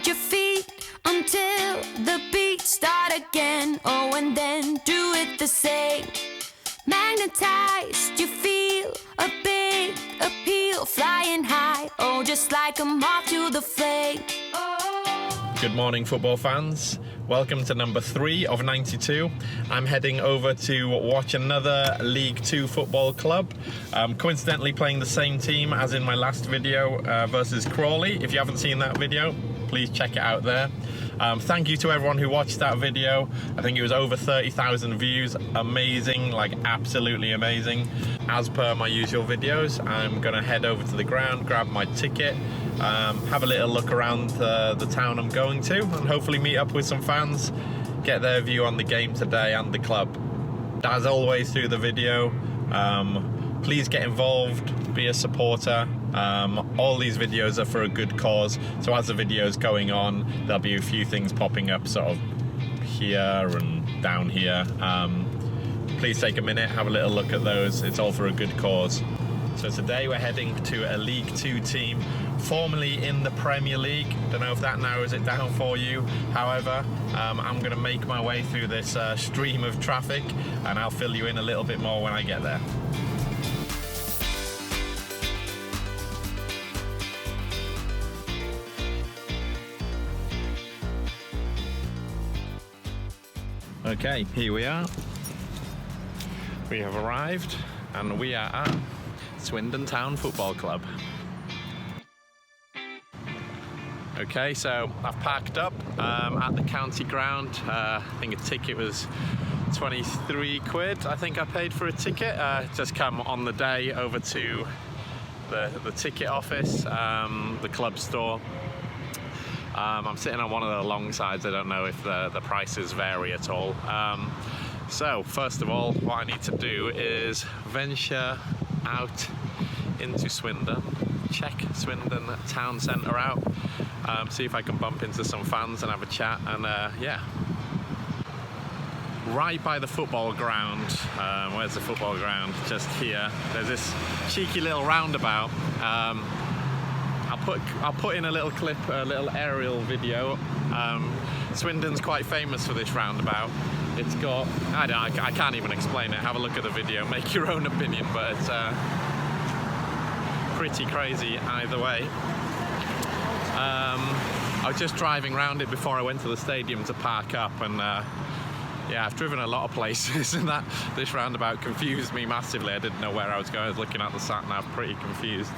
Move your feet until the beats start again. Oh, and then do it the same. Magnetized, you feel a big appeal. Flying high, oh, just like a moth to the flame. Good morning, football fans. Welcome to number 3 of 92. I'm heading over to watch another League 2 football club. Coincidentally playing the same team as in my last video versus Crawley. If you haven't seen that video, please check it out there. Thank you to everyone who watched that video. I think it was over 30,000 views. Amazing, like absolutely amazing. As per my usual videos, I'm gonna head over to the ground, grab my ticket, have a little look around the town I'm going to, and hopefully meet up with some fans, get their view on the game today and the club. As always through the video, please get involved, be a supporter. All these videos are for a good cause, so as the video's going on, there'll be a few things popping up sort of here and down here. Please take a minute, have a little look at those. It's all for a good cause. So today we're heading to a League 2 team, formerly in the Premier League. Don't know if that narrows it down for you. However, I'm going to make my way through this stream of traffic, and I'll fill you in a little bit more when I get there. Okay, here we are. We have arrived and we are at Swindon Town Football Club. Okay, so I've parked up at the county ground. I think a ticket was 23 quid. I think I paid for a ticket. Just come on the day over to the ticket office, the club store. I'm sitting on one of the long sides. I don't know if the prices vary at all. So first of all, what I need to do is venture out into Swindon, check Swindon Town Centre out, see if I can bump into some fans and have a chat, and yeah. Right by the football ground, where's the football ground? Just here. There's this cheeky little roundabout. I'll put in a little clip, a little aerial video. Swindon's quite famous for this roundabout. It's got, I can't even explain it. Have a look at the video, make your own opinion, but it's pretty crazy either way. I was just driving around it before I went to the stadium to park up, and yeah, I've driven a lot of places, and this roundabout confused me massively. I didn't know where I was going. I was looking at the sat nav, pretty confused.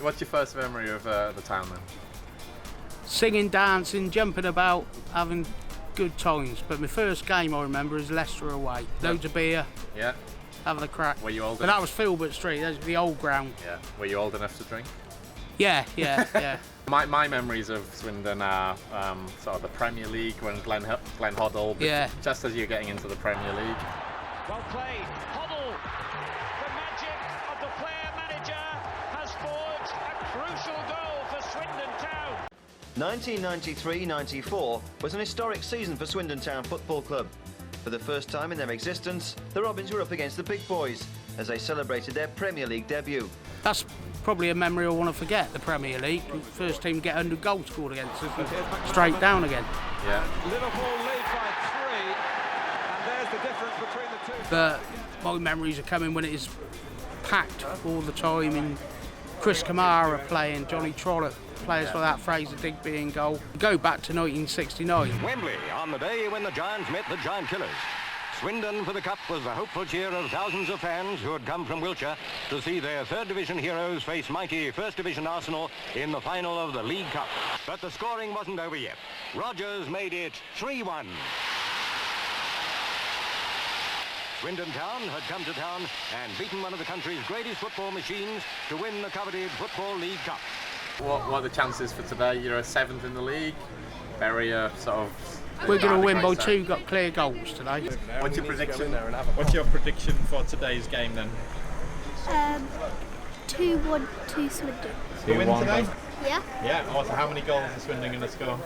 What's your first memory of the town then? Singing, dancing, jumping about, having good times. But my first game I remember is Leicester away. Loads of beer. Yeah. Having a crack. Were you old enough? But that was Filbert Street, that was the old ground. Yeah. Were you old enough to drink? Yeah. My memories of Swindon are sort of the Premier League when Glenn Hoddle, yeah. Just as you're getting into the Premier League. Well played, Hoddle. The magic of the player manager has forged a crucial goal for Swindon Town. 1993-94 was an historic season for Swindon Town Football Club. For the first time in their existence, the Robins were up against the big boys as they celebrated their Premier League debut. That's probably a memory I want to forget, the Premier League. First team get 100 goals scored against us and straight down again. Yeah. Liverpool lead by 3, and there's the difference between the two. But my memories are coming when it is packed all the time, and Chris Kamara playing, Johnny Trollope, players like that, Fraser Digby in goal. Go back to 1969. Wembley on the day when the Giants met the Giant Killers. Swindon for the Cup was the hopeful cheer of thousands of fans who had come from Wiltshire to see their third division heroes face mighty first division Arsenal in the final of the League Cup. But the scoring wasn't over yet. Rogers made it 3-1. Swindon Town had come to town and beaten one of the country's greatest football machines to win the coveted Football League Cup. What are the chances for today? You're a 7th in the league. Very sort of. We're going to win by 2, got clear goals today. What's your prediction? What's your prediction for today's game then? 2-1 to Swindon. You win today? Yeah. Yeah, awesome. How many goals is Swindon going to score?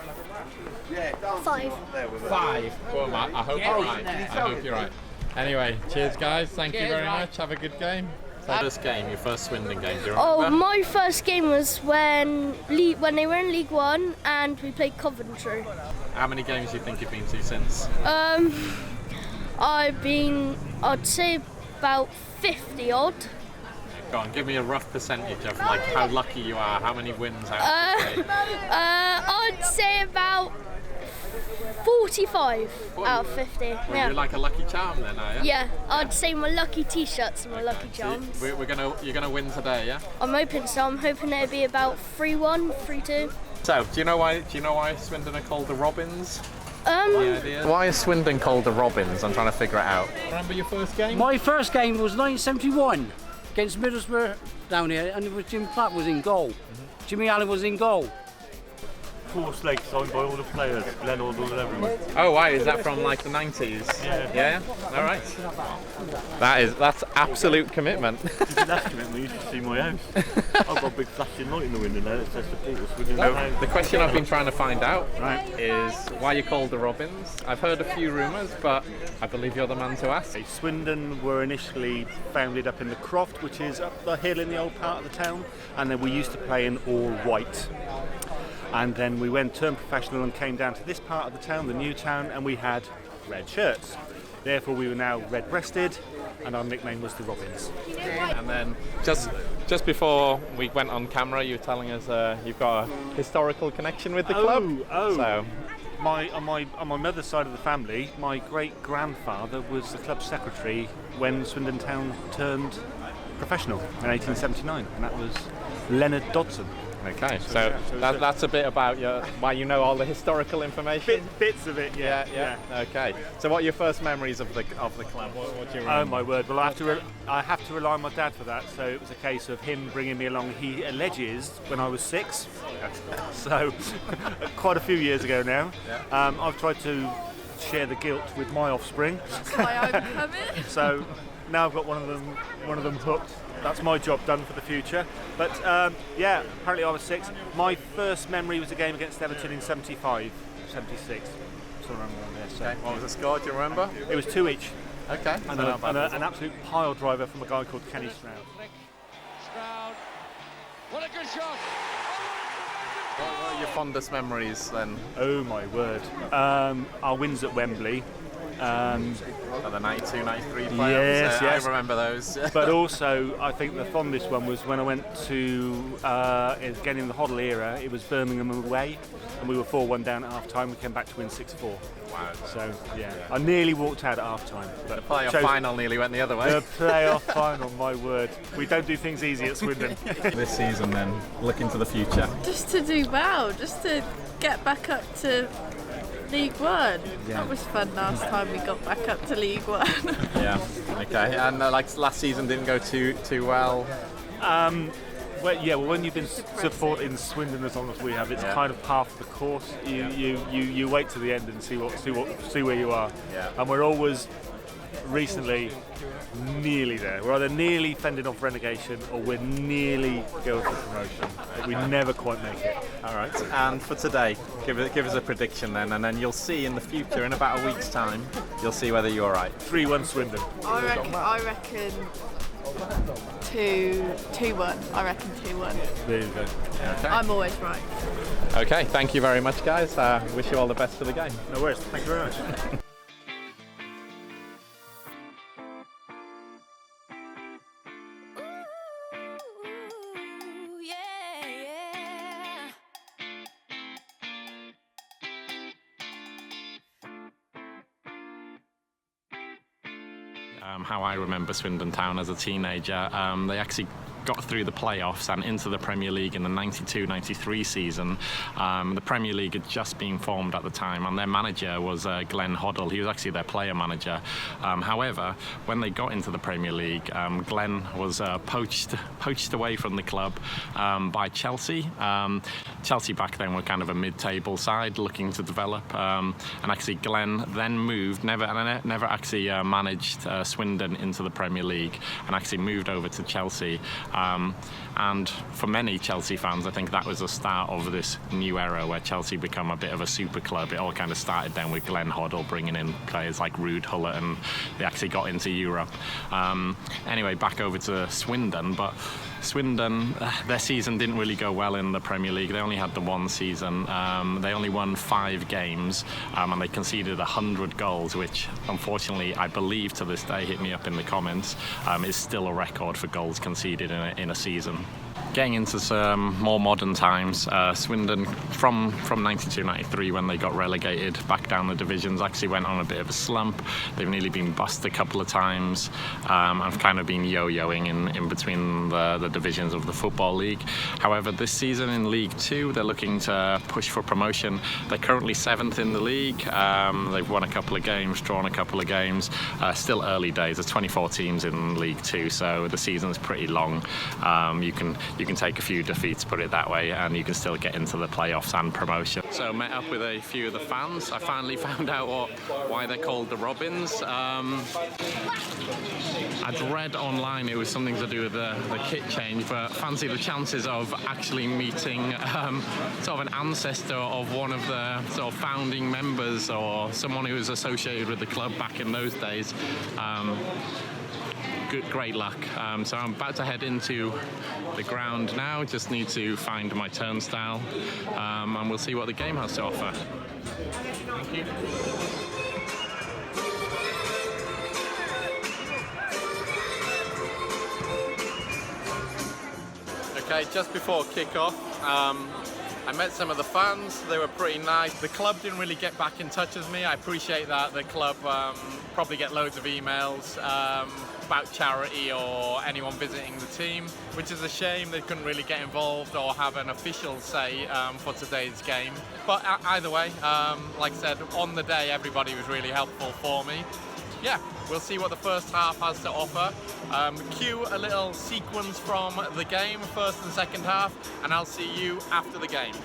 5. 5. Well, I hope you're right. I hope you're right. Anyway, cheers guys. Thank you very much. Have a good game. First game, your first Swindon game, do you remember? Oh, my first game was when they were in League One and we played Coventry. How many games do you think you've been to since? I'd say about 50 odd. Go on, give me a rough percentage of like how lucky you are, how many wins out of I'd say about 45 out of 50. Well, Yeah. you're like a lucky charm then, are you? Yeah, I'd say my lucky t-shirts and my lucky So charms. you're gonna win today, yeah? I'm hoping so. I'm hoping it'll be about 3-1, 3-2. So, do you know why Swindon are called the Robins? Um, Why is Swindon called the Robins? I'm trying to figure it out. Remember your first game? My first game was 1971 against Middlesbrough down here, and it was Jim Platt was in goal. Jimmy Allen was in goal. Course leg signed by all the players, Leonard and everyone. Oh, why is that from like the 90s? Yeah. All right. That's absolute commitment. That's commitment. You should see my house. I've got a big flashing light in the window now that says support us within the house. The question I've been trying to find out is why you're called the Robins. I've heard a few rumours, but I believe you're the man to ask. Swindon were initially founded up in the Croft, which is up the hill in the old part of the town, and then we used to play in all white. And then we turned professional and came down to this part of the town, the new town, and we had red shirts. Therefore, we were now red-breasted, and our nickname was the Robins. And then just before we went on camera, you were telling us you've got a historical connection with the club. So. On my mother's side of the family, my great-grandfather was the club secretary when Swindon Town turned professional in 1879, and that was Leonard Dodson. Okay, so that's a bit about why you know all the historical information. Bits of it, yeah. Okay. So, what are your first memories of the club? What do you remember? Oh my word! Well, I have to rely on my dad for that. So it was a case of him bringing me along. He alleges when I was 6, so quite a few years ago now. Yeah. I've tried to share the guilt with my offspring. That's why I'm coming. So now I've got one of them hooked. That's my job done for the future. But apparently I was 6. My first memory was a game against Everton in 75, 76. So around there. So. Okay. What was the score? Do you remember? It was 2 each. Okay. And an absolute pile driver from a guy called Kenny Stroud. Stroud. What a good shot! What are your fondest memories then? Oh my word. Our wins at Wembley. The 92, 93 playoffs. Yes. I remember those. But also, I think the fondest one was when I went to, again in the Hoddle era, it was Birmingham away, and we were 4-1 down at half-time. We came back to win 6-4. Wow. So, I nearly walked out at half-time. But the playoff final nearly went the other way. The playoff final, my word. We don't do things easy at Swindon. This season then, look into the future. Just to do well, just to get back up to League One. Yeah. That was fun last time we got back up to League One. Yeah, okay. And like last season didn't go too well. Well, when you've been supporting Swindon as long as we have, it's kind of half the course. You wait to the end and see where you are. Yeah. And we're always recently nearly there. We're either nearly fending off relegation or we're nearly going for promotion. But we never quite make it. All right. And for today, give us a prediction then, and then you'll see in the future, in about a week's time, you'll see whether you're right. 3-1 Swindon. I reckon 2-1. I reckon 2-1. There you go. Okay. I'm always right. Okay. Thank you very much, guys. Wish you all the best for the game. No worries. Thank you very much. How I remember Swindon Town as a teenager, they actually got through the playoffs and into the Premier League in the 92-93 season. The Premier League had just been formed at the time, and their manager was Glenn Hoddle. He was actually their player manager. However, when they got into the Premier League, Glenn was poached away from the club by Chelsea. Chelsea back then were kind of a mid-table side looking to develop, and actually Glenn then moved, never actually managed Swindon into the Premier League, and actually moved over to Chelsea. And for many Chelsea fans, I think that was the start of this new era where Chelsea become a bit of a super club. It all kind of started then with Glenn Hoddle bringing in players like Ruud Gullit, and they actually got into Europe. Anyway, back over to Swindon, but Swindon, their season didn't really go well in the Premier League. They only had the one season. They only won 5 games, and they conceded 100 goals, which unfortunately I believe to this day, hit me up in the comments, is still a record for goals conceded in a season. Getting into some more modern times, Swindon from 92-93, when they got relegated back down the divisions, actually went on a bit of a slump. They've nearly been bust a couple of times. I've kind of been yo-yoing in between the divisions of the Football League. However, this season in League 2, they're looking to push for promotion. They're currently 7th in the league. They've won a couple of games, drawn a couple of games. Still early days. There's 24 teams in League 2, so the season's pretty long. You can take a few defeats, put it that way, and you can still get into the playoffs and promotion. So met up with a few of the fans. I finally found out why they're called the Robins. I'd read online it was something to do with the kit change, but fancy the chances of actually meeting sort of an ancestor of one of the sort of founding members, or someone who was associated with the club back in those days. Great luck. So I'm about to head into the ground now. Just need to find my turnstile, and we'll see what the game has to offer. Thank you. Okay, just before kick-off, I met some of the fans. They were pretty nice. The club didn't really get back in touch with me. I appreciate that. The club probably get loads of emails about charity or anyone visiting the team, which is a shame. They couldn't really get involved or have an official say for today's game. But either way, like I said, on the day everybody was really helpful for me. Yeah, we'll see what the first half has to offer. Cue a little sequence from the game, first and second half, and I'll see you after the game.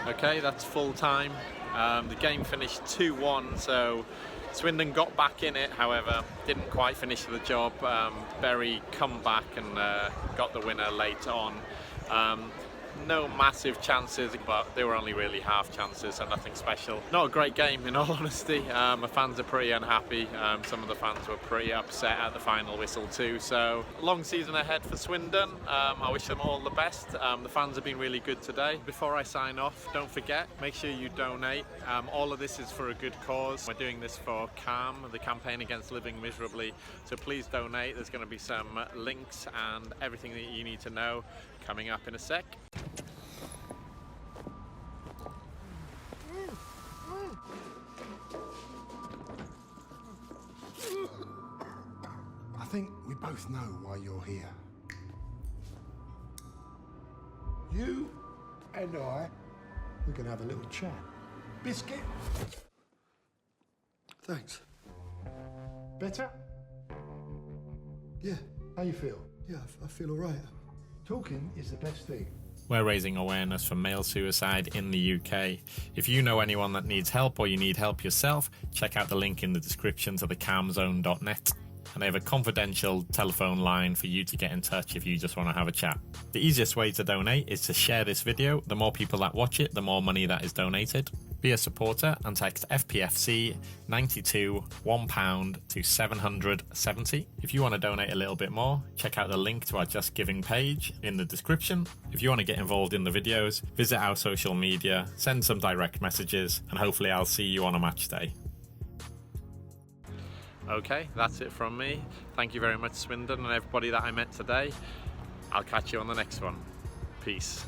Okay, that's full time. The game finished 2-1, so Swindon got back in it, however, didn't quite finish the job. Berry come back and got the winner late on. No massive chances, but they were only really half chances, so nothing special. Not a great game, in all honesty. My fans are pretty unhappy. Some of the fans were pretty upset at the final whistle too. So, long season ahead for Swindon. I wish them all the best. The fans have been really good today. Before I sign off, don't forget, make sure you donate. All of this is for a good cause. We're doing this for CALM, the campaign against living miserably. So please donate. There's going to be some links and everything that you need to know coming up in a sec. I think we both know why you're here. You and I, we can have a little chat. Biscuit? Thanks. Better? Yeah. How you feel? Yeah, I feel all right. Talking is the best thing. We're raising awareness for male suicide in the UK. If you know anyone that needs help or you need help yourself, check out the link in the description to thecalmzone.net. And they have a confidential telephone line for you to get in touch if you just want to have a chat. The easiest way to donate is to share this video. The more people that watch it, the more money that is donated. Be a supporter and text FPFC 92 £1 to 770. If you want to donate a little bit more, check out the link to our Just Giving page in the description. If you want to get involved in the videos, visit our social media, send some direct messages, and hopefully I'll see you on a match day. Okay, that's it from me. Thank you very much, Swindon, and everybody that I met today. I'll catch you on the next one. Peace.